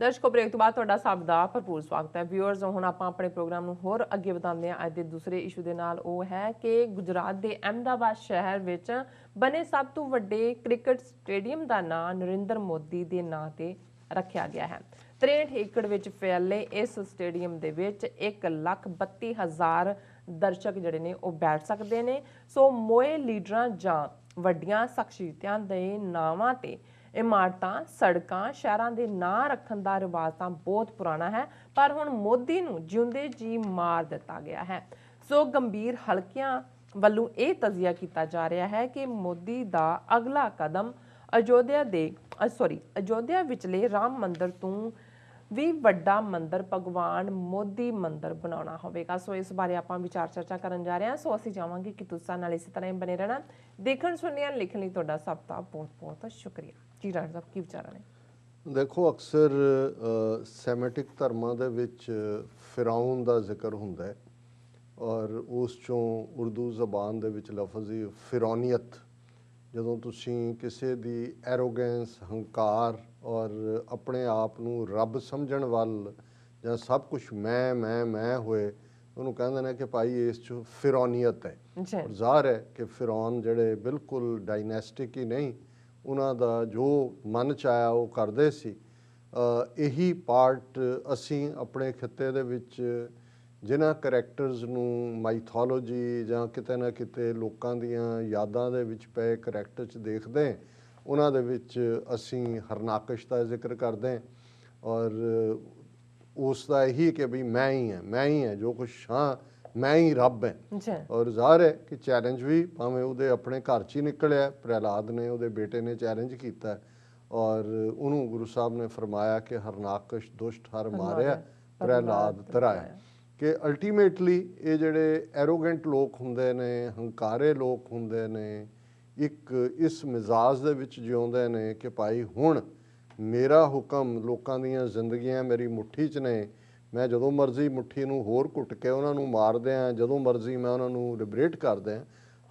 दर्शकों ब्रेक तो बाद तुहाडा सब दा भरपूर स्वागत है। व्यूअर्स हुण आपां अपने प्रोग्राम नूं होर अगे वधांदे हां। अज दे दूसरे इशू दे नाल ओह है कि गुजरात दे अहमदाबाद शहर विच बने सब तो वड्डे क्रिकेट स्टेडियम दा नां नरेंद्र मोदी दे नां ते रखिया गया है। 63 एकड़ विच फैले इस स्टेडियम दे विच 1,32,000 दर्शक जिहड़े ने ओह बैठ सकदे ने। सो मोए लीडरां जां वड्डियां शख्सियतां दे नावां ते इमारतां सड़कां शहरां दे नां रखण दा रिवाज तां बहुत पुराना है, पर हुण मोदी नूं जिउंदे जी मार दिता गया है। सो गंभीर हलकियां ਵੱਲੋਂ ਇਹ ਤਜ਼ੀਆ ਕੀਤਾ ਜਾ ਰਿਹਾ है कि मोदी ਦਾ अगला कदम अयोध्या विचले राम मंदिर तो भी वड्डा मंदिर भगवान मोदी मंदिर बनाना होगा। सो इस बारे आपां विचार चर्चा करन जा रहे हैं। सो असीं चाहांगे कि तुसां नाल इसी तरह ही बने रहना। देखण सुणन लिखण लई तुहाडा सब दा बहुत बहुत शुक्रिया जी। राज साहब की विचार ने? देखो अक्सर सैमेटिक धर्मां दे विच फिरौन दा जिक्र हुंदा है और उस चों उर्दू जबान दे विच लफज ही फिरौनीयत। जदों तुसीं किसी दी एरोगेंस हंकार और अपने आप नूं रब समझण वल जां सब कुछ मैं होए उन्होंने कहते हैं कि भाई इस चो फिरौनीयत है। और ज़ाहिर है कि फिरौन जिहड़े बिल्कुल डायनेस्टिक ही नहीं, उन्हां दा जो मन चाया वो करदे सी। यही पार्ट असीं अपने खिते दे विच जिन्हां करैक्टरस नूं माइथोलॉजी जां किते ना किते लोकां दियां यादां दे विच पए करैक्टर च देखदे, उन्हां दे विच असीं हरनाकश दा जिक्र करदे और उसका यही कि भी मैं ही है जो कुछ हाँ मैं ही रब है। और ज़ाहिर है कि चैलेंज भी भावें उहदे अपने घर च ही निकलिया। प्रहलाद ने उहदे बेटे ने चैलेंज किया और उन्होंने गुरु साहब ने फरमाया कि हरनाकश दुष्ट हर मारिया प्रहलाद तराया। कि अल्टीमेटली ये जिहड़े एरोगेंट लोग हुंदे ने, हंकारे लोग हुंदे ने, एक इस मिजाज दे विच जिउंदे ने कि भाई हुण मेरा हुक्म लोकां दीयां जिंदगियां मेरी मुट्ठी च ने, मैं जदों मर्जी मुट्ठी नूं होर घुट के उन्हां नूं मार दियां, जदों मर्जी मैं उन्हां नूं लिबरेट कर दियां।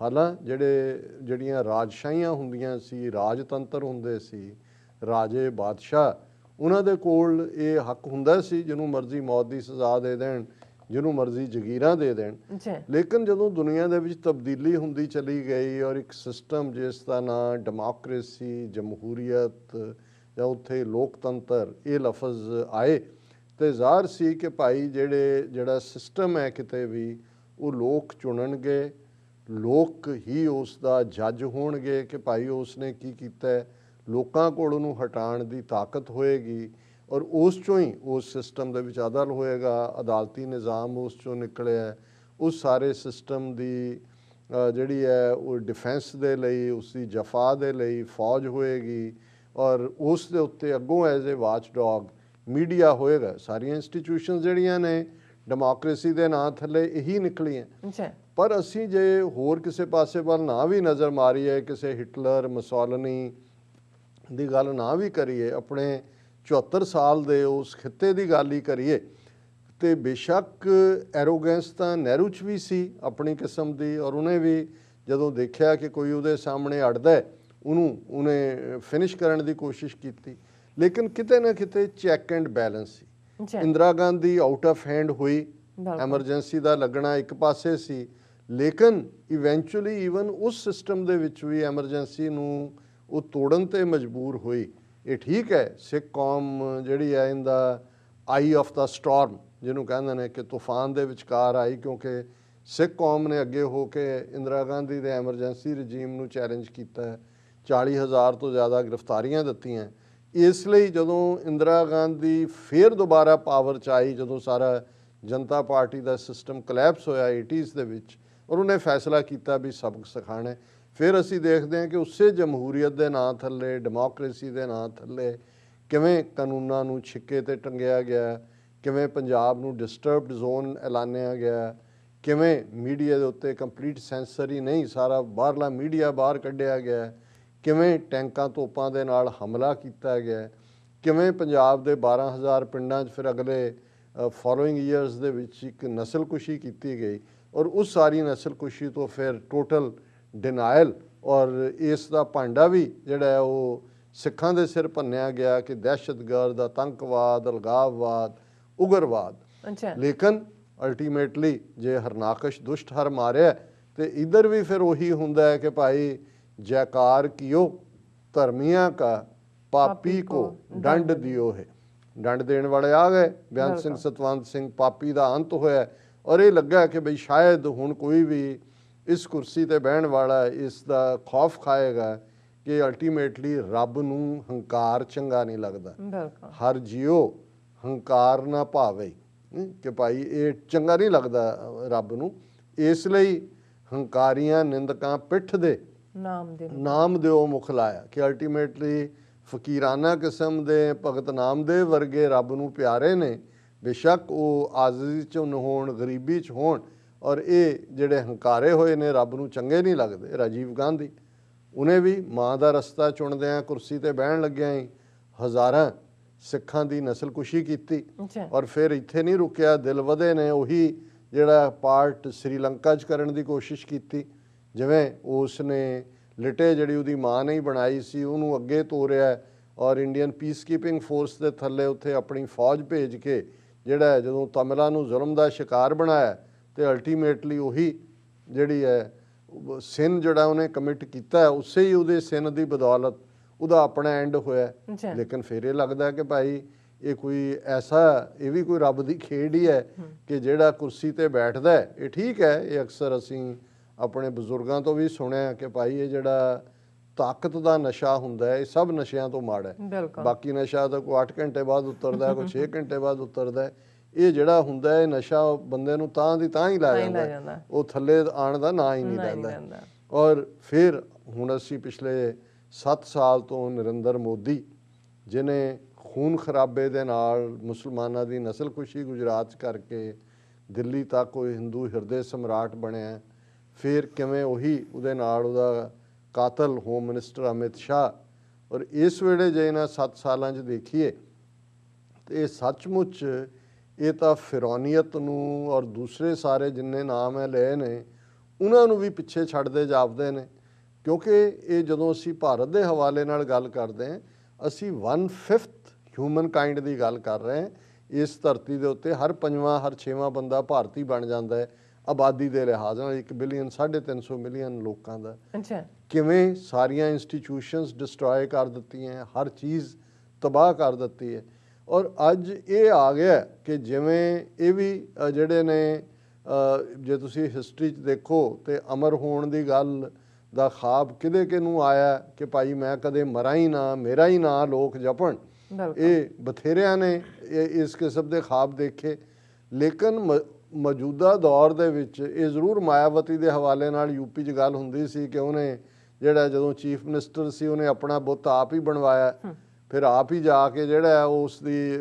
हालां जिहड़ियां राजशाहियां हुंदियां सी, राजतंत्र हुंदे सी, राजे बादशाह, उन्हां दे कोल ये हक हुंदा सी जिन्हों मर्जी मौत दी सज़ा दे देण, जिन्हों मर्जी जगीरां दे देण। लेकिन जदों दुनिया दे विच तब्दीली हुंदी चली गई और एक सिस्टम जिसका नाम डेमोक्रेसी जमहूरीयत या उत्थे लोकतंत्र ये लफज आए तो ज़ाहिर सी कि भाई जिहड़ा सिस्टम है किते भी वो लोग चुनणगे, लोग ही उसका जज होणगे कि भाई उसने की कीता है, लोकां कोल उहनूं हटाण दी ताकत होएगी और उस चों ही उस सिस्टम दे विच अदल होएगा, अदालती निज़ाम उस चों निकलिया। उस सारे सिस्टम दी जिहड़ी है वो डिफेंस दे लई, उसकी जफा दे लई फौज होएगी और उस दे उत्ते अगों as a watch dog media होएगा। सारियां इंस्टीट्यूशनस जिहड़ियां ने डेमोक्रेसी दे नां थल्ले यही निकलियां। पर असीं जे होर किसे पासे वल ना भी नज़र मारीए, किसे हिटलर मुसोलिनी दी गल ना भी करिए, अपने 74 साल दे उस खिते की गल ही करिए तो बेशक एरोगेंस तो नेहरू च भी सी अपनी किस्म की और उन्हें भी जदों देखा कि कोई उहदे सामने अड़दा है उन्हें फिनिश करने की कोशिश की। लेकिन किते ना किते चैक एंड बैलेंस सी। Indira Gandhi out of hand हुई, एमरजेंसी का लगना एक पासे सी, लेकिन इवेंचुअली ईवन उस सिस्टम दे विच भी एमरजेंसी नूं वो तोड़न ते मजबूर हुई। ये ठीक है सिख कौम जिहड़ी है इंदा आई ऑफ द स्टॉर्म जिन्हों कहते हैं कि तूफान दे विचकार आई, क्योंकि सिख कौम ने अगे हो के इंदिरा गांधी दे एमरजेंसी रजीम नूं चैलेंज किया है, 40,000 तो ज़्यादा गिरफ्तारियां दित्तियां। इसलिए जदों इंदिरा गांधी फिर दोबारा पावर च आई, जदों सारा जनता पार्टी का सिस्टम कलैप्स होया 80s दे विच और उन्हें फैसला किया भी सबक सिखाना है, फिर असी देखते हैं कि उसे जमहूरीयत के नाँ थले, डेमोक्रेसी के नाँ थले किवें कानूनां नूं छिक्के ते टंगिया गया, किवें पंजाब नूं डिस्टर्ब्ड जोन ऐलानिया गया, किवें मीडिया के उत्ते कंप्लीट सेंसरी नहीं सारा बाहरला मीडिया बाहर कढ़िया गया, किवें टैंकां तोपां दे नाल हमला किया गया, किवें पंजाब दे 12,000 पिंडां 'च फिर अगले फॉलोइंग ईयर्स दे विच एक नस्लकुशी की गई और उस सारी नस्लकुशी तो फिर टोटल डिनायल और इसका भांडा भी जिहड़ा है वो ਸਿੱਖਾਂ ਦੇ ਸਿਰ ਭੰਨਿਆ ਗਿਆ ਕਿ ਦਹਿਸ਼ਤਗਰਦ, ਆਤੰਕਵਾਦ, ਅਲਗਾਵਵਾਦ, ਉਗਰਵਾਦ। ਅੱਛਾ। ਲੇਕਿਨ ਅਲਟੀਮੇਟਲੀ ਜੇ ਹਰਨਾਕਸ਼ ਦੁਸ਼ਟ ਹਰ ਮਾਰਿਆ ਤੇ ਇੱਧਰ ਵੀ ਫਿਰ ਉਹੀ ਹੁੰਦਾ ਹੈ ਕਿ ਭਾਈ ਜੈਕਾਰ ਕੀਓ ਧਰਮੀਆਂ ਕਾ ਪਾਪੀ ਕੋ ਡੰਡ ਦਿਓ ਹੈ। ਡੰਡ ਦੇਣ ਵਾਲੇ ਆ ਗਏ, ਬਿਆਨ ਸਿੰਘ ਸਤਵੰਤ ਸਿੰਘ, ਪਾਪੀ ਦਾ ਅੰਤ ਹੋਇਆ। ਔਰ ਇਹ ਲੱਗਾ ਕਿ ਬਈ ਸ਼ਾਇਦ ਹੁਣ ਕੋਈ ਵੀ ਇਸ ਕੁਰਸੀ ਤੇ ਬਹਿਣ ਵਾਲਾ ਇਸ ਦਾ ਖੌਫ ਖਾਏਗਾ ਕਿ ਅਲਟੀਮੇਟਲੀ ਰੱਬ ਨੂੰ ਹੰਕਾਰ ਚੰਗਾ ਨਹੀਂ ਲੱਗਦਾ। ਹਰ ਜੀਓ ਹੰਕਾਰ ਨਾ ਭਾਵੇ ਕਿ ਭਾਈ ਇਹ ਚੰਗਾ ਨਹੀਂ ਲੱਗਦਾ ਰੱਬ ਨੂੰ। ਇਸ ਲਈ ਹੰਕਾਰੀਆਂ ਨਿੰਦਕਾਂ ਪਿੱਠ ਦੇ ਨਾਮ ਦਿਓ ਮੁਖ ਲਾਇਆ ਕਿ ਅਲਟੀਮੇਟਲੀ ਫਕੀਰਾਨਾ ਕਿਸਮ ਦੇ ਭਗਤ ਨਾਮਦੇਵ ਵਰਗੇ ਰੱਬ ਨੂੰ ਪਿਆਰੇ ਨੇ, ਬੇਸ਼ੱਕ ਉਹ ਆਜ਼ਦੀ 'ਚ ਹੋਣ, ਗਰੀਬੀ 'ਚ ਹੋਣ। ਔਰ ਇਹ ਜਿਹੜੇ ਹੰਕਾਰੇ ਹੋਏ ਨੇ ਰੱਬ ਨੂੰ ਚੰਗੇ ਨਹੀਂ ਲੱਗਦੇ। ਰਾਜੀਵ ਗਾਂਧੀ ਉਹਨੇ ਵੀ ਮਾਂ ਦਾ ਰਸਤਾ ਚੁਣਦਿਆਂ ਕੁਰਸੀ ਤੇ ਬਹਿਣ ਲੱਗਿਆਂ ਹੀ ਹਜ਼ਾਰਾਂ ਸਿੱਖਾਂ ਦੀ ਨਸਲਕੁਸ਼ੀ ਕੀਤੀ। ਔਰ ਫਿਰ ਇੱਥੇ ਨਹੀਂ ਰੁਕਿਆ, ਦਿਲ ਵਧੇ ਨੇ ਉਹੀ ਜਿਹੜਾ ਪਾਰਟ ਸ੍ਰੀਲੰਕਾ 'ਚ ਕਰਨ ਦੀ ਕੋਸ਼ਿਸ਼ ਕੀਤੀ। ਜਿਵੇਂ ਉਸ ਨੇ ਲਿਟੇ ਜਿਹੜੀ ਉਹਦੀ ਮਾਂ ਨੇ ਹੀ ਬਣਾਈ ਸੀ ਉਹਨੂੰ ਅੱਗੇ ਤੋਰਿਆ ਔਰ ਇੰਡੀਅਨ ਪੀਸ ਕੀਪਿੰਗ ਫੋਰਸ ਦੇ ਥੱਲੇ ਉੱਥੇ ਆਪਣੀ ਫੌਜ ਭੇਜ ਕੇ ਜਿਹੜਾ ਜਦੋਂ ਤਮਿਲਾਂ ਨੂੰ ਜ਼ੁਲਮ ਦਾ ਸ਼ਿਕਾਰ ਬਣਾਇਆ ਤੇ ਅਲਟੀਮੇਟਲੀ ਉਹੀ ਜਿਹੜੀ ਹੈ ਸਿਨ ਜਿਹੜਾ ਉਹਨੇ ਕਮਿਟ ਕੀਤਾ ਉਸੇ ਹੀ ਉਹਦੇ ਸਿਨ ਦੀ ਬਦੌਲਤ ਉਹਦਾ ਆਪਣਾ ਐਂਡ ਹੋਇਆ। ਲੇਕਿਨ ਫਿਰ ਇਹ ਲੱਗਦਾ ਕਿ ਭਾਈ ਇਹ ਕੋਈ ਐਸਾ, ਇਹ ਵੀ ਕੋਈ ਰੱਬ ਦੀ ਖੇਡ ਹੀ ਹੈ ਕਿ ਜਿਹੜਾ ਕੁਰਸੀ ਤੇ ਬੈਠਦਾ ਹੈ। ਇਹ ਠੀਕ ਹੈ, ਇਹ ਅਕਸਰ ਅਸੀਂ ਆਪਣੇ ਬਜ਼ੁਰਗਾਂ ਤੋਂ ਵੀ ਸੁਣਿਆ ਕਿ ਭਾਈ ਇਹ ਜਿਹੜਾ ਤਾਕਤ ਦਾ ਨਸ਼ਾ ਹੁੰਦਾ ਹੈ ਇਹ ਸਭ ਨਸ਼ਿਆਂ ਤੋਂ ਮਾੜਾ ਹੈ। ਬਾਕੀ ਨਸ਼ਾ ਤਾਂ ਕੋਈ 8 ਘੰਟੇ ਬਾਅਦ ਉਤਰਦਾ, ਕੋਈ 6 ਘੰਟੇ ਬਾਅਦ ਉਤਰਦਾ। ਇਹ ਜਿਹੜਾ ਹੁੰਦਾ ਹੈ ਨਸ਼ਾ ਬੰਦੇ ਨੂੰ ਤਾਂ ਦੀ ਤਾਂ ਹੀ ਲੈ ਜਾਂਦਾ, ਉਹ ਥੱਲੇ ਆਉਣ ਦਾ ਨਾਂ ਹੀ ਨਹੀਂ ਲੈਂਦਾ। ਔਰ ਫਿਰ ਹੁਣ ਅਸੀਂ ਪਿਛਲੇ 7 ਸਾਲ ਤੋਂ ਨਰਿੰਦਰ ਮੋਦੀ ਜਿਹਨੇ ਖੂਨ ਖਰਾਬੇ ਦੇ ਨਾਲ ਮੁਸਲਮਾਨਾਂ ਦੀ ਨਸਲਕੁਸ਼ੀ ਗੁਜਰਾਤ 'ਚ ਕਰਕੇ ਦਿੱਲੀ ਤੱਕ ਕੋਈ ਹਿੰਦੂ ਹਿਰਦੇ ਸਮਰਾਟ ਬਣਿਆ, ਫਿਰ ਕਿਵੇਂ ਉਹੀ ਉਹਦੇ ਨਾਲ ਉਹਦਾ ਕਾਤਲ ਹੋਮ ਮਿਨਿਸਟਰ ਅਮਿਤ ਸ਼ਾਹ। ਔਰ ਇਸ ਵੇਲੇ ਜੇ ਇਹਨਾਂ 7 ਸਾਲਾਂ 'ਚ ਦੇਖੀਏ ਤਾਂ ਇਹ ਸੱਚਮੁੱਚ ਇਹ ਤਾਂ ਫਿਰੌਨੀਅਤ ਨੂੰ ਔਰ ਦੂਸਰੇ ਸਾਰੇ ਜਿੰਨੇ ਨਾਮ ਹੈ ਲਏ ਨੇ ਉਹਨਾਂ ਨੂੰ ਵੀ ਪਿੱਛੇ ਛੱਡਦੇ ਜਾਪਦੇ ਨੇ। ਕਿਉਂਕਿ ਇਹ ਜਦੋਂ ਅਸੀਂ ਭਾਰਤ ਦੇ ਹਵਾਲੇ ਨਾਲ ਗੱਲ ਕਰਦੇ ਹਾਂ ਅਸੀਂ 1/5 ਹਿਊਮਨ ਕਾਈਂਡ ਦੀ ਗੱਲ ਕਰ ਰਹੇ ਹਾਂ। ਇਸ ਧਰਤੀ ਦੇ ਉੱਤੇ ਹਰ 5ਵਾਂ ਹਰ 6ਵਾਂ ਬੰਦਾ ਭਾਰਤੀ ਬਣ ਜਾਂਦਾ ਹੈ ਆਬਾਦੀ ਦੇ ਲਿਹਾਜ਼ ਨਾਲ। 1 ਬਿਲੀਅਨ 350 ਮਿਲੀਅਨ ਲੋਕਾਂ ਦਾ ਕਿਵੇਂ ਸਾਰੀਆਂ ਇੰਸਟੀਟਿਊਸ਼ਨਸ ਡਿਸਟਰੋਏ ਕਰ ਦਿੱਤੀਆਂ, ਹਰ ਚੀਜ਼ ਤਬਾਹ ਕਰ ਦਿੱਤੀ ਹੈ। ਔਰ ਅੱਜ ਇਹ ਆ ਗਿਆ ਕਿ ਜਿਵੇਂ ਇਹ ਵੀ ਜਿਹੜੇ ਨੇ ਜੇ ਤੁਸੀਂ ਹਿਸਟਰੀ 'ਚ ਦੇਖੋ ਤੇ ਅਮਰ ਹੋਣ ਦੀ ਗੱਲ ਦਾ ਖਾਬ ਕਿਹਦੇ ਨੂੰ ਆਇਆ ਕਿ ਭਾਈ ਮੈਂ ਕਦੇ ਮਰਾਂ ਹੀ ਨਾ, ਮੇਰਾ ਹੀ ਨਾਂ ਲੋਕ ਜਪਣ। ਇਹ ਬਥੇਰਿਆਂ ਨੇ ਇਸ ਕਿਸਮ ਦੇ ਖਾਬ ਦੇਖੇ। ਲੇਕਿਨ ਮੌਜੂਦਾ ਦੌਰ ਦੇ ਵਿੱਚ ਇਹ ਜ਼ਰੂਰ ਮਾਇਆਵਤੀ ਦੇ ਹਵਾਲੇ ਨਾਲ ਯੂਪੀ 'ਚ ਗੱਲ ਹੁੰਦੀ ਸੀ ਕਿ ਉਹਨੇ ਜਿਹੜਾ ਜਦੋਂ ਚੀਫ ਮਿਨਿਸਟਰ ਸੀ ਉਹਨੇ ਆਪਣਾ ਬੁੱਤ ਆਪ ਹੀ ਬਣਵਾਇਆ, ਫਿਰ ਆਪ ਹੀ ਜਾ ਕੇ ਜਿਹੜਾ ਉਸ ਦੀ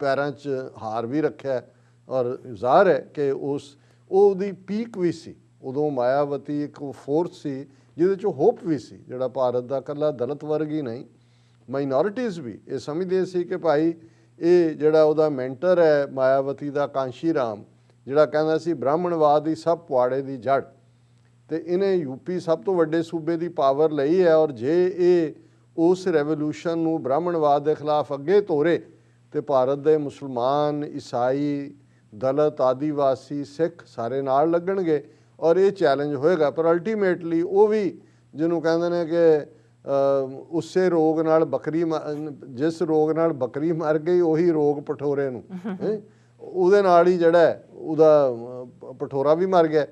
ਪੈਰਾਂ 'ਚ ਹਾਰ ਵੀ ਰੱਖਿਆ। ਔਰ ਜ਼ਾਹਰ ਹੈ ਕਿ ਉਹਦੀ ਪੀਕ ਵੀ ਸੀ ਉਦੋਂ। ਮਾਇਆਵਤੀ ਇੱਕ ਫੋਰਸ ਸੀ ਜਿਹਦੇ 'ਚ ਹੋਪ ਵੀ ਸੀ, ਜਿਹੜਾ ਭਾਰਤ ਦਾ ਇਕੱਲਾ ਦਲਿਤ ਵਰਗ ਹੀ ਨਹੀਂ, ਮਾਈਨੋਰਿਟੀਜ਼ ਵੀ ਇਹ ਸਮਝਦੇ ਸੀ ਕਿ ਭਾਈ ਇਹ ਜਿਹੜਾ ਉਹਦਾ ਮੈਂਟਰ ਹੈ ਮਾਇਆਵਤੀ ਦਾ ਕਾਂਸ਼ੀ ਰਾਮ, ਜਿਹੜਾ ਕਹਿੰਦਾ ਸੀ ਬ੍ਰਾਹਮਣਵਾਦ ਦੀ ਸਭ ਪੁਆੜੇ ਦੀ ਜੜ, ਤੇ ਇਹਨੇ ਯੂਪੀ ਸਭ ਤੋਂ ਵੱਡੇ ਸੂਬੇ ਦੀ ਪਾਵਰ ਲਈ ਹੈ। ਔਰ ਜੇ ਇਹ ਉਸ ਰੈਵੋਲੂਸ਼ਨ ਨੂੰ ਬ੍ਰਾਹਮਣਵਾਦ ਦੇ ਖਿਲਾਫ ਅੱਗੇ ਤੋਰੇ ਤੇ ਭਾਰਤ ਦੇ ਮੁਸਲਮਾਨ, ਈਸਾਈ, ਦਲਿਤ, ਆਦੀਵਾਸੀ, ਸਿੱਖ ਸਾਰੇ ਨਾਲ ਲੱਗਣਗੇ ਔਰ ਇਹ ਚੈਲੰਜ ਹੋਏਗਾ। ਪਰ ਅਲਟੀਮੇਟਲੀ ਉਹ ਵੀ ਜਿਹਨੂੰ ਕਹਿੰਦੇ ਨੇ ਕਿ ਉਸੇ ਰੋਗ ਨਾਲ ਬੱਕਰੀ, ਜਿਸ ਰੋਗ ਨਾਲ ਬੱਕਰੀ ਮਰ ਗਈ ਉਹੀ ਰੋਗ ਪਠੋਰੇ ਨੂੰ, ਉਹਦੇ ਨਾਲ ਹੀ ਜਿਹੜਾ ਉਹਦਾ ਪਠੋਰਾ ਵੀ ਮਰ ਗਿਆ।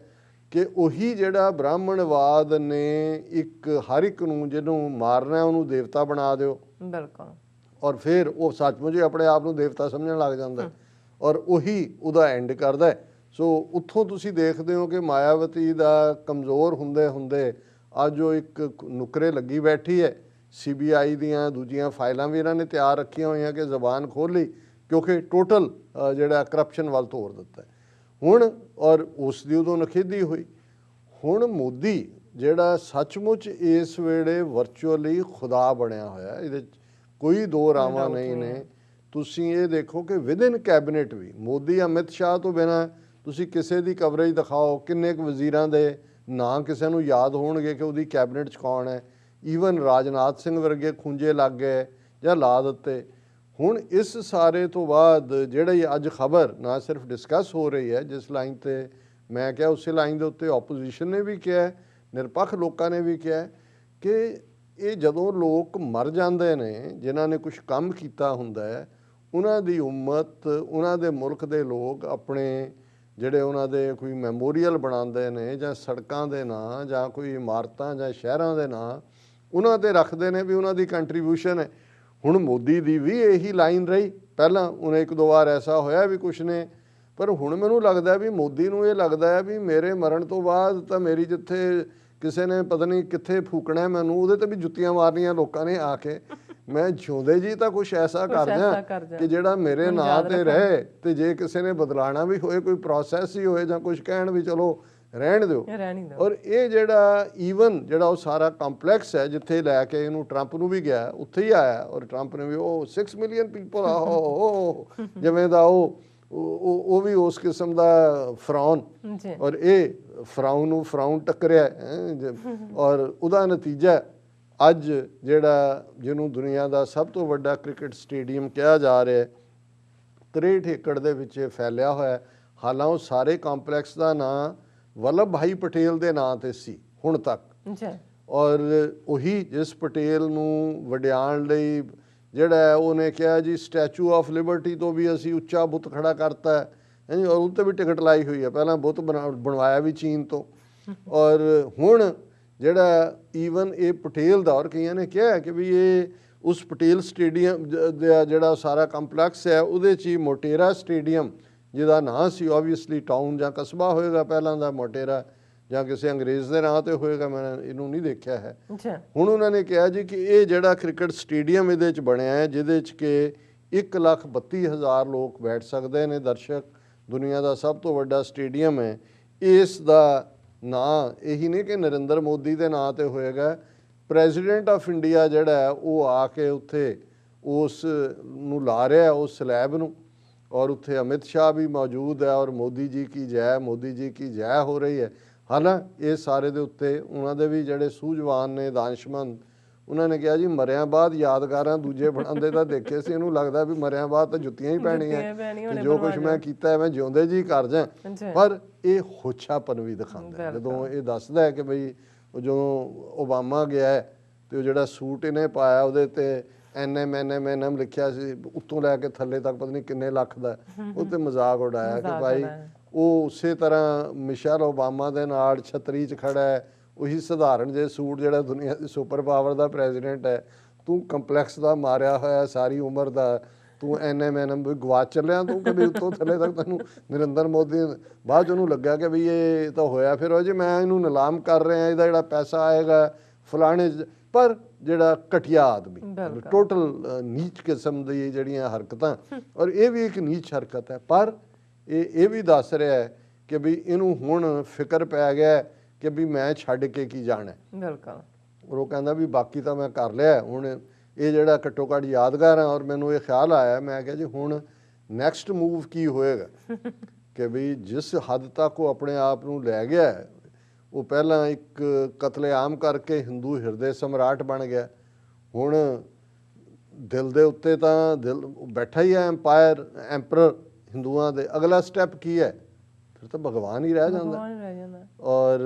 ਕਿ ਉਹੀ ਜਿਹੜਾ ਬ੍ਰਾਹਮਣਵਾਦ ਨੇ ਇੱਕ ਹਰ ਇੱਕ ਨੂੰ ਜਿਹਨੂੰ ਮਾਰਨਾ ਉਹਨੂੰ ਦੇਵਤਾ ਬਣਾ ਦਿਓ। ਔਰ ਫਿਰ ਉਹ ਸੱਚਮੁੱਚ ਆਪਣੇ ਆਪ ਨੂੰ ਦੇਵਤਾ ਸਮਝਣ ਲੱਗ ਜਾਂਦਾ ਔਰ ਉਹੀ ਉਹਦਾ ਐਂਡ ਕਰਦਾ। ਸੋ ਉੱਥੋਂ ਤੁਸੀਂ ਦੇਖਦੇ ਹੋ ਕਿ ਮਾਇਆਵਤੀ ਦਾ ਕਮਜ਼ੋਰ ਹੁੰਦੇ ਹੁੰਦੇ ਅੱਜ ਉਹ ਇੱਕ ਨੁਕਰੇ ਲੱਗੀ ਬੈਠੀ ਹੈ। CBI ਦੀਆਂ ਦੂਜੀਆਂ ਫਾਈਲਾਂ ਵੀ ਇਹਨਾਂ ਨੇ ਤਿਆਰ ਰੱਖੀਆਂ ਹੋਈਆਂ ਕਿ ਜ਼ਬਾਨ ਖੋਲ੍ਹ ਲਈ ਕਿਉਂਕਿ ਟੋਟਲ ਜਿਹੜਾ ਕਰਪਸ਼ਨ ਵੱਲ ਤੋਰ ਦਿੱਤਾ ਹੁਣ। ਔਰ ਉਸ ਦੀ ਉਦੋਂ ਨਖੇਦੀ ਹੋਈ। ਹੁਣ ਮੋਦੀ ਜਿਹੜਾ ਸੱਚਮੁੱਚ ਇਸ ਵੇਲੇ ਵਰਚੁਅਲੀ ਖੁਦਾ ਬਣਿਆ ਹੋਇਆ, ਇਹਦੇ 'ਚ ਕੋਈ ਦੋ ਰਾਵਾਂ ਨਹੀਂ ਨੇ। ਤੁਸੀਂ ਇਹ ਦੇਖੋ ਕਿ ਵਿਦਿਨ ਕੈਬਨਿਟ ਵੀ ਮੋਦੀ ਅਮਿਤ ਸ਼ਾਹ ਤੋਂ ਬਿਨਾਂ ਤੁਸੀਂ ਕਿਸੇ ਦੀ ਕਵਰੇਜ ਦਿਖਾਓ, ਕਿੰਨੇ ਕੁ ਵਜ਼ੀਰਾਂ ਦੇ ਨਾਂ ਕਿਸੇ ਨੂੰ ਯਾਦ ਹੋਣਗੇ ਕਿ ਉਹਦੀ ਕੈਬਨਿਟ 'ਚ ਕੌਣ ਹੈ। ਈਵਨ ਰਾਜਨਾਥ ਸਿੰਘ ਵਰਗੇ ਖੁੰਝੇ ਲੱਗ ਗਏ ਜਾਂ ਲਾ ਦਿੱਤੇ। ਹੁਣ ਇਸ ਸਾਰੇ ਤੋਂ ਬਾਅਦ ਜਿਹੜੀ ਅੱਜ ਖਬਰ ਨਾ ਸਿਰਫ ਡਿਸਕਸ ਹੋ ਰਹੀ ਹੈ ਜਿਸ ਲਾਈਨ ਤੇ ਮੈਂ ਕਿਹਾ, ਉਸੇ ਲਾਈਨ ਦੇ ਉੱਤੇ ਆਪੋਜੀਸ਼ਨ ਨੇ ਵੀ ਕਿਹਾ, ਨਿਰਪੱਖ ਲੋਕਾਂ ਨੇ ਵੀ ਕਿਹਾ ਕਿ ਇਹ ਜਦੋਂ ਲੋਕ ਮਰ ਜਾਂਦੇ ਨੇ ਜਿਨ੍ਹਾਂ ਨੇ ਕੁਝ ਕੰਮ ਕੀਤਾ ਹੁੰਦਾ ਹੈ, ਉਹਨਾਂ ਦੀ ਉਮਤ, ਉਹਨਾਂ ਦੇ ਮੁਲਕ ਦੇ ਲੋਕ ਆਪਣੇ ਜਿਹੜੇ ਉਹਨਾਂ ਦੇ ਕੋਈ ਮੈਮੋਰੀਅਲ ਬਣਾਉਂਦੇ ਨੇ ਜਾਂ ਸੜਕਾਂ ਦੇ ਨਾਂ ਜਾਂ ਕੋਈ ਇਮਾਰਤਾਂ ਜਾਂ ਸ਼ਹਿਰਾਂ ਦੇ ਨਾਂ ਉਹਨਾਂ 'ਤੇ ਰੱਖਦੇ ਨੇ ਵੀ ਉਹਨਾਂ ਦੀ ਕੰਟਰੀਬਿਊਸ਼ਨ ਹੈ। ਹੁਣ ਮੋਦੀ ਦੀ ਵੀ ਇਹੀ ਲਾਈਨ ਰਹੀ, ਪਹਿਲਾਂ ਉਹਨੇ ਇੱਕ ਦੋ ਵਾਰ ਐਸਾ ਹੋਇਆ ਵੀ ਕੁਛ ਨੇ, ਪਰ ਹੁਣ ਮੈਨੂੰ ਲੱਗਦਾ ਵੀ ਮੋਦੀ ਨੂੰ ਇਹ ਲੱਗਦਾ ਹੈ ਵੀ ਮੇਰੇ ਮਰਨ ਤੋਂ ਬਾਅਦ ਤਾਂ ਮੇਰੀ ਜਿੱਥੇ ਕਿਸੇ ਨੇ ਪਤਾ ਨਹੀਂ ਕਿੱਥੇ ਫੂਕਣਾ ਮੈਨੂੰ, ਉਹਦੇ ਤੇ ਵੀ ਜੁੱਤੀਆਂ ਮਾਰਨੀਆਂ ਲੋਕਾਂ ਨੇ ਆ ਕੇ। ਮੈਂ ਜਿਉਂਦੇ ਜੀ ਤਾਂ ਕੁਛ ਐਸਾ ਕਰ ਜਾ ਕਿ ਜਿਹੜਾ ਮੇਰੇ ਨਾਂ ਤੇ ਰਹੇ, ਤੇ ਜੇ ਕਿਸੇ ਨੇ ਬਦਲਾਣਾ ਵੀ ਹੋਏ, ਕੋਈ ਪ੍ਰੋਸੈਸ ਹੀ ਹੋਏ ਜਾਂ ਕੁਝ ਕਹਿਣ ਵੀ ਚਲੋ ਰਹਿਣ ਦਿਓ। ਔਰ ਇਹ ਜਿਹੜਾ ਈਵਨ ਜਿਹੜਾ ਉਹ ਸਾਰਾ ਕੰਪਲੈਕਸ ਹੈ ਜਿੱਥੇ ਲੈ ਕੇ ਇਹਨੂੰ ਟਰੰਪ ਨੂੰ ਵੀ ਗਿਆ, ਉੱਥੇ ਹੀ ਆਇਆ ਔਰ ਟਰੰਪ ਨੇ ਵੀ ਉਹ 6 ਮਿਲੀਅਨ ਪੀਪਲ ਆਹੋ ਜਿਵੇਂ ਦਾ ਉਹ ਵੀ ਉਸ ਕਿਸਮ ਦਾ ਫਰਾਉਨ, ਔਰ ਇਹ ਫਰਾਉਨ ਨੂੰ ਫਰਾਉਨ ਟੱਕਰਿਆ ਔਰ ਉਹਦਾ ਨਤੀਜਾ ਅੱਜ ਜਿਹੜਾ ਜਿਹਨੂੰ ਦੁਨੀਆ ਦਾ ਸਭ ਤੋਂ ਵੱਡਾ ਕ੍ਰਿਕਟ ਸਟੇਡੀਅਮ ਕਿਹਾ ਜਾ ਰਿਹਾ 63 ਏਕੜ ਦੇ ਵਿੱਚ ਫੈਲਿਆ ਹੋਇਆ। ਹਾਲਾਂਕਿ ਉਹ ਸਾਰੇ ਕੰਪਲੈਕਸ ਦਾ ਨਾਂ ਵੱਲਭ ਭਾਈ ਪਟੇਲ ਦੇ ਨਾਂ ਤੇ ਸੀ ਹੁਣ ਤੱਕ, ਔਰ ਉਹੀ ਜਿਸ ਪਟੇਲ ਨੂੰ ਵਡਿਆਉਣ ਲਈ ਜਿਹੜਾ ਉਹਨੇ ਕਿਹਾ ਜੀ ਸਟੈਚੂ ਆਫ ਲਿਬਰਟੀ ਤੋਂ ਵੀ ਅਸੀਂ ਉੱਚਾ ਬੁੱਤ ਖੜਾ ਕਰਤਾ ਹੈ ਜੀ, ਔਰ ਉਹ 'ਤੇ ਵੀ ਟਿਕਟ ਲਾਈ ਹੋਈ ਹੈ। ਪਹਿਲਾਂ ਬੁੱਤ ਬਣਵਾਇਆ ਵੀ ਚੀਨ ਤੋਂ, ਔਰ ਹੁਣ ਜਿਹੜਾ ਈਵਨ ਇਹ ਪਟੇਲ ਦਾ, ਔਰ ਕਈਆਂ ਨੇ ਕਿਹਾ ਕਿ ਵੀ ਇਹ ਉਸ ਪਟੇਲ ਸਟੇਡੀਅਮ ਦਾ ਜਿਹੜਾ ਸਾਰਾ ਕੰਪਲੈਕਸ ਹੈ ਉਹਦੇ 'ਚ ਹੀ ਮੋਟੇਰਾ ਸਟੇਡੀਅਮ ਜਿਹਦਾ ਨਾਂ ਸੀ ਓਬਵੀਅਸਲੀ ਟਾਊਨ ਜਾਂ ਕਸਬਾ ਹੋਏਗਾ ਪਹਿਲਾਂ ਦਾ ਮੋਟੇਰਾ, ਜਾਂ ਕਿਸੇ ਅੰਗਰੇਜ਼ ਦੇ ਨਾਂ ਤੇ ਹੋਏਗਾ, ਮੈਂ ਇਹਨੂੰ ਨਹੀਂ ਦੇਖਿਆ ਹੈ। ਹੁਣ ਉਹਨਾਂ ਨੇ ਕਿਹਾ ਜੀ ਕਿ ਇਹ ਜਿਹੜਾ ਕ੍ਰਿਕਟ ਸਟੇਡੀਅਮ ਇਹਦੇ 'ਚ ਬਣਿਆ ਹੈ ਜਿਹਦੇ 'ਚ ਕਿ 1,32,000 ਲੋਕ ਬੈਠ ਸਕਦੇ ਨੇ ਦਰਸ਼ਕ, ਦੁਨੀਆ ਦਾ ਸਭ ਤੋਂ ਵੱਡਾ ਸਟੇਡੀਅਮ ਹੈ। ਇਸ ਦਾ ਨਾਂ ਇਹੀ ਨਹੀਂ ਕਿ ਨਰਿੰਦਰ ਮੋਦੀ ਦੇ ਨਾਂ ਤੇ ਹੋਏਗਾ, ਪ੍ਰੈਜ਼ੀਡੈਂਟ ਆਫ ਇੰਡੀਆ ਜਿਹੜਾ ਹੈ ਉਹ ਆ ਕੇ ਉੱਥੇ ਉਸ ਨੂੰ ਲਾ ਰਿਹਾ ਉਸ ਸਲੈਬ ਨੂੰ, ਔਰ ਉੱਥੇ ਅਮਿਤ ਸ਼ਾਹ ਵੀ ਮੌਜੂਦ ਹੈ ਔਰ ਮੋਦੀ ਜੀ ਕੀ ਜੈ, ਮੋਦੀ ਜੀ ਕੀ ਜੈ ਹੋ ਰਹੀ ਹੈ। ਹਾਲਾਂਕਿ ਇਹ ਸਾਰੇ ਦੇ ਉੱਤੇ ਉਹਨਾਂ ਦੇ ਵੀ ਜਿਹੜੇ ਸੂਝਵਾਨ ਨੇ, ਦਾਨਸ਼ਮੰਦ, ਉਹਨਾਂ ਨੇ ਕਿਹਾ ਜੀ ਮਰਿਆਂ ਬਾਅਦ ਯਾਦਗਾਰਾਂ ਦੂਜੇ ਬਣਾਉਂਦੇ ਤਾਂ ਦੇਖੇ ਸੀ, ਇਹਨੂੰ ਲੱਗਦਾ ਵੀ ਮਰਿਆਂ ਬਾਅਦ ਤਾਂ ਜੁੱਤੀਆਂ ਹੀ ਪੈਣੀਆਂ, ਜੋ ਕੁਝ ਮੈਂ ਕੀਤਾ ਮੈਂ ਜਿਉਂਦੇ ਜੀ ਕਰ ਜਾ। ਪਰ ਇਹ ਹੋਛਾਪਨ ਵੀ ਦਿਖਾਉਂਦਾ ਜਦੋਂ ਇਹ ਦੱਸਦਾ ਹੈ ਕਿ ਬਈ ਉਹ ਜਦੋਂ ਓਬਾਮਾ ਗਿਆ ਤੇ ਉਹ ਜਿਹੜਾ ਸੂਟ ਇਹਨੇ ਪਾਇਆ ਉਹਦੇ ਤੇ NM ਲਿਖਿਆ ਸੀ, ਉੱਤੋਂ ਲੈ ਕੇ ਥੱਲੇ ਤੱਕ ਪਤਾ ਨਹੀਂ ਕਿੰਨੇ ਲੱਖ ਦਾ, ਉਹ ਤੇ ਮਜ਼ਾਕ ਉਡਾਇਆ ਕਿ ਭਾਈ ਉਹ ਉਸੇ ਤਰ੍ਹਾਂ ਮਿਸ਼ੇਲ ਓਬਾਮਾ ਦੇ ਨਾਲ ਛਤਰੀ 'ਚ ਖੜਾ ਹੈ, ਉਹੀ ਸਧਾਰਨ ਜਿਹੇ ਸੂਟ ਜਿਹੜਾ ਦੁਨੀਆ ਦੀ ਸੁਪਰ ਪਾਵਰ ਦਾ ਪ੍ਰੈਜ਼ੀਡੈਂਟ ਹੈ, ਤੂੰ ਕੰਪਲੈਕਸ ਦਾ ਮਾਰਿਆ ਹੋਇਆ ਸਾਰੀ ਉਮਰ ਦਾ, ਤੂੰ NM ਵੀ ਗਵਾਚ ਚੱਲਿਆ ਤੂੰ, ਕਦੇ ਉੱਤੋਂ ਥੱਲੇ ਤੱਕ ਤੈਨੂੰ ਨਰਿੰਦਰ ਮੋਦੀ। ਬਾਅਦ 'ਚ ਉਹਨੂੰ ਲੱਗਾ ਕਿ ਵੀ ਇਹ ਤਾਂ ਹੋਇਆ ਫਿਰ ਉਹ ਜੀ ਮੈਂ ਇਹਨੂੰ ਨਿਲਾਮ ਕਰ ਰਿਹਾ, ਇਹਦਾ ਜਿਹੜਾ ਪੈਸਾ ਆਏਗਾ ਫਲਾਣੇ, ਪਰ ਜਿਹੜਾ ਘਟੀਆ ਆਦਮੀ, ਟੋਟਲ ਨੀਚ ਕਿਸਮ ਦੀ ਜਿਹੜੀਆਂ ਹਰਕਤਾਂ, ਔਰ ਇਹ ਵੀ ਇੱਕ ਨੀਚ ਹਰਕਤ ਹੈ। ਪਰ ਇਹ ਵੀ ਦੱਸ ਰਿਹਾ ਹੈ ਕਿ ਵੀ ਇਹਨੂੰ ਹੁਣ ਫਿਕਰ ਪੈ ਗਿਆ ਕਿ ਵੀ ਮੈਂ ਛੱਡ ਕੇ ਕੀ ਜਾਣਾ। ਬਿਲਕੁਲ। ਔਰ ਉਹ ਕਹਿੰਦਾ ਵੀ ਬਾਕੀ ਤਾਂ ਮੈਂ ਕਰ ਲਿਆ, ਹੁਣ ਇਹ ਜਿਹੜਾ ਘੱਟੋ ਘੱਟ ਯਾਦਗਾਰ ਹੈ। ਔਰ ਮੈਨੂੰ ਇਹ ਖਿਆਲ ਆਇਆ, ਮੈਂ ਕਿਹਾ ਜੀ ਹੁਣ ਨੈਕਸਟ ਮੂਵ ਕੀ ਹੋਏਗਾ ਕਿ ਵੀ ਜਿਸ ਹੱਦ ਤੱਕ ਉਹ ਆਪਣੇ ਆਪ ਨੂੰ ਲੈ ਗਿਆ, ਉਹ ਪਹਿਲਾਂ ਇੱਕ ਕਤਲੇਆਮ ਕਰਕੇ ਹਿੰਦੂ ਹਿਰਦੇ ਸਮਰਾਟ ਬਣ ਗਿਆ, ਹੁਣ ਦਿਲ ਦੇ ਉੱਤੇ ਤਾਂ ਦਿਲ ਬੈਠਾ ਹੀ ਹੈ ਐਂਪਰਰ ਹਿੰਦੂਆਂ ਦੇ। ਅਗਲਾ ਸਟੈਪ ਕੀ ਹੈ? ਫਿਰ ਤਾਂ ਭਗਵਾਨ ਹੀ ਰਹਿ ਜਾਂਦਾ। ਔਰ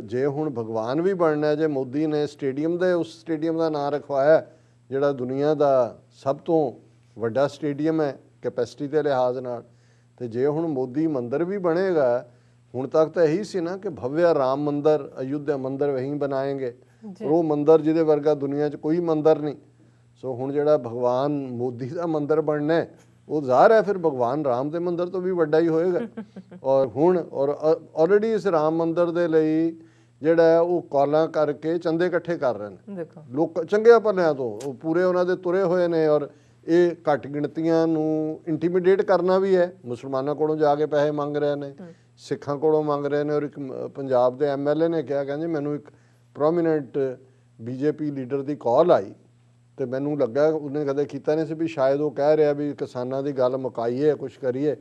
ਜੇ ਹੁਣ ਭਗਵਾਨ ਵੀ ਬਣਨਾ, ਜੇ ਮੋਦੀ ਨੇ ਸਟੇਡੀਅਮ ਦੇ ਉਸ ਸਟੇਡੀਅਮ ਦਾ ਨਾਂ ਰਖਵਾਇਆ ਜਿਹੜਾ ਦੁਨੀਆ ਦਾ ਸਭ ਤੋਂ ਵੱਡਾ ਸਟੇਡੀਅਮ ਹੈ ਕੈਪੈਸਿਟੀ ਦੇ ਲਿਹਾਜ਼ ਨਾਲ, ਤੇ ਜੇ ਹੁਣ ਮੋਦੀ ਮੰਦਿਰ ਵੀ ਬਣੇਗਾ, ਹੁਣ ਤੱਕ ਤਾਂ ਇਹੀ ਸੀ ਨਾ ਕਿ ਭਵਯ ਰਾਮ ਮੰਦਿਰ, ਅਯੁੱਧਿਆ ਮੰਦਿਰ ਵਹੀਂ ਬਣਾਏਂਗੇ, ਉਹ ਮੰਦਿਰ ਜਿਹਦੇ ਵਰਗਾ ਦੁਨੀਆ 'ਚ ਕੋਈ ਮੰਦਿਰ ਨਹੀਂ। ਸੋ ਹੁਣ ਜਿਹੜਾ ਭਗਵਾਨ ਮੋਦੀ ਦਾ ਮੰਦਿਰ ਬਣਨਾ ਉਹ ਜ਼ਾਹਰ ਹੈ ਫਿਰ ਭਗਵਾਨ ਰਾਮ ਦੇ ਮੰਦਿਰ ਤੋਂ ਵੀ ਵੱਡਾ ਹੀ ਹੋਏਗਾ। ਔਰ ਹੁਣ ਆਲਰੇਡੀ ਇਸ ਰਾਮ ਮੰਦਿਰ ਦੇ ਲਈ ਜਿਹੜਾ ਉਹ ਕਾਲਾਂ ਕਰਕੇ ਚੰਦੇ ਇਕੱਠੇ ਕਰ ਰਹੇ ਨੇ ਲੋਕ ਚੰਗਿਆਂ ਭਲਿਆਂ ਤੋਂ, ਉਹ ਪੂਰੇ ਉਹਨਾਂ ਦੇ ਤੁਰੇ ਹੋਏ ਨੇ। ਔਰ ਇਹ ਘੱਟ ਗਿਣਤੀਆਂ ਨੂੰ ਇੰਟੀਮੀਡੇਟ ਕਰਨਾ ਵੀ ਹੈ, ਮੁਸਲਮਾਨਾਂ ਕੋਲੋਂ ਜਾ ਕੇ ਪੈਸੇ ਮੰਗ ਰਹੇ ਨੇ, ਸਿੱਖਾਂ ਕੋਲੋਂ ਮੰਗ ਰਹੇ ਨੇ। ਔਰ ਇੱਕ ਪੰਜਾਬ ਦੇ MLA ਨੇ ਕਿਹਾ, ਕਹਿੰਦੇ ਮੈਨੂੰ ਇੱਕ ਪ੍ਰੋਮੀਨੈਂਟ BJP ਲੀਡਰ ਦੀ ਕਾਲ ਆਈ ਤੇ ਮੈਨੂੰ ਲੱਗਾ ਉਹਨੇ ਕਦੇ ਕੀਤਾ ਨਹੀਂ ਸੀ ਵੀ ਸ਼ਾਇਦ ਉਹ ਕਹਿ ਰਿਹਾ ਵੀ ਕਿਸਾਨਾਂ ਦੀ ਗੱਲ ਮੁਕਾਈਏ, ਕੁਛ ਕਰੀਏ,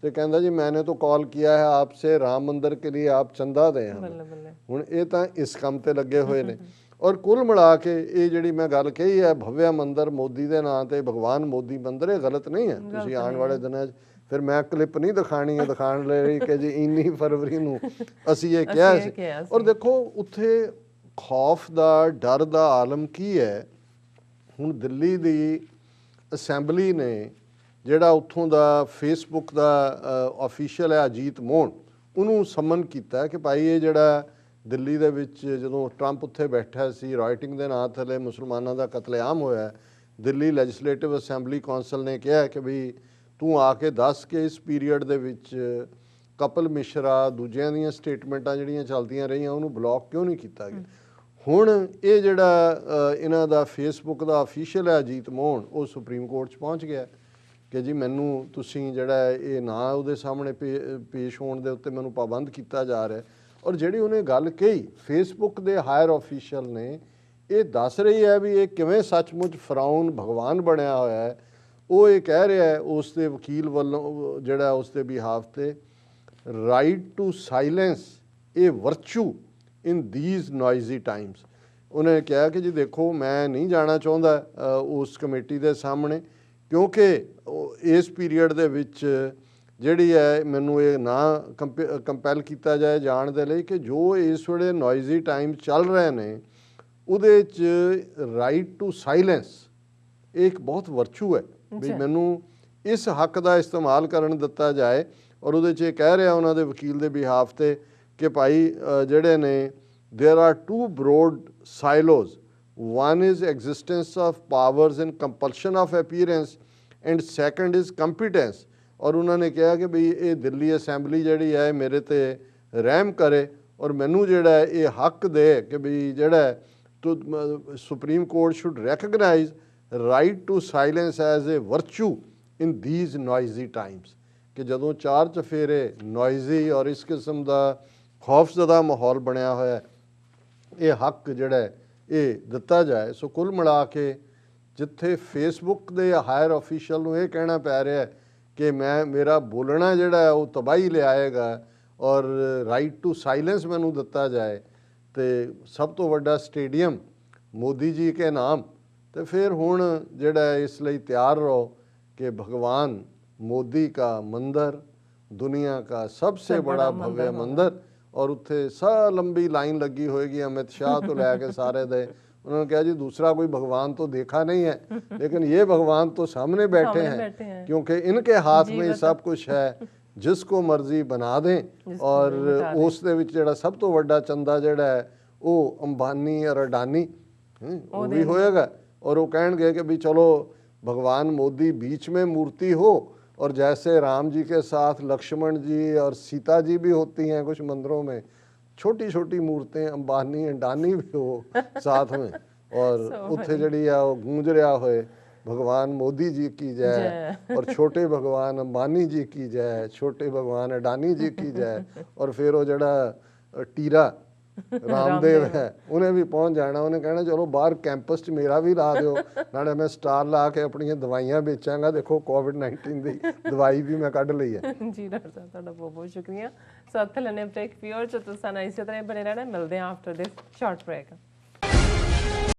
ਤੇ ਕਹਿੰਦਾ ਜੀ ਮੈंने तो कॉल किया है आपसे राम मंदिर के लिए आप चंदा दें हमें। ਹੁਣ ਇਹ ਤਾਂ ਇਸ ਕੰਮ ਤੇ ਲੱਗੇ ਹੋਏ ਨੇ। ਔਰ ਕੁੱਲ ਮਿਲਾ ਕੇ ਇਹ ਜਿਹੜੀ ਮੈਂ ਗੱਲ ਕਹੀ ਹੈ ਭਵਿਆ ਮੰਦਰ ਮੋਦੀ ਦੇ ਨਾਂ ਤੇ ਭਗਵਾਨ ਮੋਦੀ ਮੰਦਰ, ਇਹ ਗਲਤ ਨਹੀਂ ਹੈ। ਤੁਸੀਂ ਆਉਣ ਵਾਲੇ ਦਿਨਾਂ 'ਚ ਫਿਰ ਮੈਂ ਕਲਿੱਪ ਨਹੀਂ ਦਿਖਾਣੀ ਹੈ ਦਿਖਾਉਣ ਲਈ ਕਿ ਜੀ ਇੰਨੀ ਫਰਵਰੀ ਨੂੰ ਅਸੀਂ ਇਹ ਕਿਹਾ ਸੀ। ਔਰ ਦੇਖੋ ਉੱਥੇ ਖੌਫ ਦਾ ਡਰ ਦਾ ਆਲਮ ਕੀ ਹੈ। ਹੁਣ ਦਿੱਲੀ ਦੀ ਅਸੈਂਬਲੀ ਨੇ ਜਿਹੜਾ ਉੱਥੋਂ ਦਾ ਫੇਸਬੁੱਕ ਦਾ ਆਫੀਸ਼ੀਅਲ ਹੈ ਅਜੀਤ ਮੋਹਨ, ਉਹਨੂੰ ਸਮਨ ਕੀਤਾ ਕਿ ਭਾਈ ਇਹ ਜਿਹੜਾ ਦਿੱਲੀ ਦੇ ਵਿੱਚ ਜਦੋਂ ਟਰੰਪ ਉੱਥੇ ਬੈਠਾ ਸੀ ਰਾਈਟਿੰਗ ਦੇ ਨਾਂ ਥੱਲੇ ਮੁਸਲਮਾਨਾਂ ਦਾ ਕਤਲੇਆਮ ਹੋਇਆ, ਦਿੱਲੀ ਲੈਜਿਸਲੇਟਿਵ ਅਸੈਂਬਲੀ ਕੌਂਸਲ ਨੇ ਕਿਹਾ ਕਿ ਵੀ ਤੂੰ ਆ ਕੇ ਦੱਸ ਕਿ ਇਸ ਪੀਰੀਅਡ ਦੇ ਵਿੱਚ ਕਪਿਲ ਮਿਸ਼ਰਾ ਦੂਜਿਆਂ ਦੀਆਂ ਸਟੇਟਮੈਂਟਾਂ ਜਿਹੜੀਆਂ ਚੱਲਦੀਆਂ ਰਹੀਆਂ ਉਹਨੂੰ ਬਲੌਕ ਕਿਉਂ ਨਹੀਂ ਕੀਤਾ ਗਿਆ। ਹੁਣ ਇਹ ਜਿਹੜਾ ਇਹਨਾਂ ਦਾ ਫੇਸਬੁੱਕ ਦਾ ਅਫੀਸ਼ੀਅਲ ਹੈ ਅਜੀਤ ਮੋਹਨ, ਉਹ ਸੁਪਰੀਮ ਕੋਰਟ 'ਚ ਪਹੁੰਚ ਗਿਆ ਕਿ ਜੀ ਮੈਨੂੰ ਤੁਸੀਂ ਜਿਹੜਾ ਇਹ ਨਾ ਉਹਦੇ ਸਾਹਮਣੇ ਪੇਸ਼ ਹੋਣ ਦੇ ਉੱਤੇ ਮੈਨੂੰ ਪਾਬੰਦ ਕੀਤਾ ਜਾ ਰਿਹਾ। ਔਰ ਜਿਹੜੀ ਉਹਨੇ ਗੱਲ ਕਹੀ ਫੇਸਬੁੱਕ ਦੇ ਹਾਇਰ ਆਫੀਸ਼ੀਅਲ ਨੇ, ਇਹ ਦੱਸ ਰਹੀ ਹੈ ਵੀ ਇਹ ਕਿਵੇਂ ਸੱਚਮੁੱਚ ਫਰਾਉਨ ਭਗਵਾਨ ਬਣਿਆ ਹੋਇਆ ਹੈ। ਉਹ ਇਹ ਕਹਿ ਰਿਹਾ ਹੈ ਉਸ ਦੇ ਵਕੀਲ ਵੱਲੋਂ ਜਿਹੜਾ ਉਸ ਦੇ ਬਿਹਾਫ ਤੇ, right to silence a virtue in these noisy times. ਉਹਨੇ ਕਿਹਾ ਕਿ ਜੀ ਦੇਖੋ ਮੈਂ ਨਹੀਂ ਜਾਣਾ ਚਾਹੁੰਦਾ ਉਸ ਕਮੇਟੀ ਦੇ ਸਾਹਮਣੇ, ਕਿਉਂਕਿ ਇਸ ਪੀਰੀਅਡ ਦੇ ਵਿੱਚ ਜਿਹੜੀ ਹੈ ਮੈਨੂੰ ਇਹ ਨਾ ਕੰਪੈਲ ਕੀਤਾ ਜਾਏ ਜਾਣ ਦੇ ਲਈ ਕਿ ਜੋ ਇਸ ਵੇਲੇ ਨੋਇਜ਼ੀ ਟਾਈਮ ਚੱਲ ਰਹੇ ਨੇ ਉਹਦੇ 'ਚ ਰਾਈਟ ਟੂ ਸਾਇਲੈਂਸ ਇਹ ਇੱਕ ਬਹੁਤ ਵਰਚੂ ਹੈ ਵੀ ਮੈਨੂੰ ਇਸ ਹੱਕ ਦਾ ਇਸਤੇਮਾਲ ਕਰਨ ਦਿੱਤਾ ਜਾਏ। ਔਰ ਉਹਦੇ 'ਚ ਇਹ ਕਹਿ ਰਿਹਾ ਉਹਨਾਂ ਦੇ ਵਕੀਲ ਦੇ ਬਿਹਾਫ ਤੇ ਕਿ ਭਾਈ ਜਿਹੜੇ ਨੇ there are two broad silos. One is existence of powers and compulsion of appearance and second is competence. ਔਰ ਉਹਨਾਂ ਨੇ ਕਿਹਾ ਕਿ ਬਈ ਇਹ ਦਿੱਲੀ ਅਸੈਂਬਲੀ ਜਿਹੜੀ ਹੈ ਮੇਰੇ ਤੇ ਰਹਿਮ ਕਰੇ ਔਰ ਮੈਨੂੰ ਜਿਹੜਾ ਇਹ ਹੱਕ ਦੇ ਕਿ ਬਈ ਜਿਹੜਾ supreme court should recognise right to silence as a virtue in these noisy times, ਕਿ ਜਦੋਂ ਚਾਰ ਚਫੇਰੇ ਨੋਇਜ਼ੀ ਔਰ ਇਸ ਕਿਸਮ ਦਾ ਖੌਫਜ਼ਦਾ ਮਾਹੌਲ ਬਣਿਆ ਹੋਇਆ ਇਹ ਹੱਕ ਜਿਹੜਾ ਇਹ ਦਿੱਤਾ ਜਾਏ। ਸੋ ਕੁੱਲ ਮਿਲਾ ਕੇ ਜਿੱਥੇ ਫੇਸਬੁੱਕ ਦੇ ਹਾਇਰ ਆਫੀਸ਼ੀਅਲ ਨੂੰ ਇਹ ਕਹਿਣਾ ਪੈ ਰਿਹਾ ਕਿ ਮੇਰਾ ਬੋਲਣਾ ਜਿਹੜਾ ਉਹ ਤਬਾਹੀ ਲਿਆਏਗਾ ਔਰ ਰਾਈਟ ਟੂ ਸਾਇਲੈਂਸ ਮੈਨੂੰ ਦਿੱਤਾ ਜਾਏ, ਤੇ ਸਭ ਤੋਂ ਵੱਡਾ ਸਟੇਡੀਅਮ ਮੋਦੀ ਜੀ ਕੇ ਨਾਮ, ਤੇ ਫਿਰ ਹੁਣ ਜਿਹੜਾ ਇਸ ਲਈ ਤਿਆਰ ਰਹੋ कि भगवान मोदी का मंदिर दुनिया का सबसे बड़ा भव्य मंदिर, और उत्थे लंबी लाइन लगी होएगी अमित शाह तो लैके सारे दे। उन्होंने कहा जी दूसरा कोई भगवान तो देखा नहीं है, लेकिन ये भगवान तो सामने बैठे हैं क्योंकि इनके हाथ में ही सब कुछ है, जिसको मर्जी बना दें। और उस दे विच जिहड़ा सब तो वड्डा चंदा जिहड़ा है वो अंबानी और अडानी वो भी होएगा। और वो कहेंगे कि भी चलो भगवान मोदी बीच में मूर्ति हो, और जैसे राम जी के साथ लक्ष्मण जी और सीता जी भी होती हैं कुछ मंदिरों में, छोटी छोटी मूर्तें अंबानी अंडानी भी हो साथ में, और उत्थे जड़ी है वो गूंज रहा होए भगवान मोदी जी की जय और छोटे भगवान अंबानी जी की जय, छोटे भगवान अडानी जी की जय। और फिर वो जड़ा टीरा रामदेव है उन्हें भी पहुंच जाना, उन्हें कहना चलो बाहर कैंपस च मेरा भी ला दो, नाले मैं स्टार ला के अपनी दवाइयां बेचांगा, देखो कोविड-19 की दवाई भी मैं कढ़ ली है। जी डॉक्टर साहब तुहाडा बहुत बहुत शुक्रिया। सो इत्थे लैने ब्रेक, व्यूअर्स तुसां इसी तरह बने रहना, मिलते हैं आफ्टर दिस शॉर्ट ब्रेक।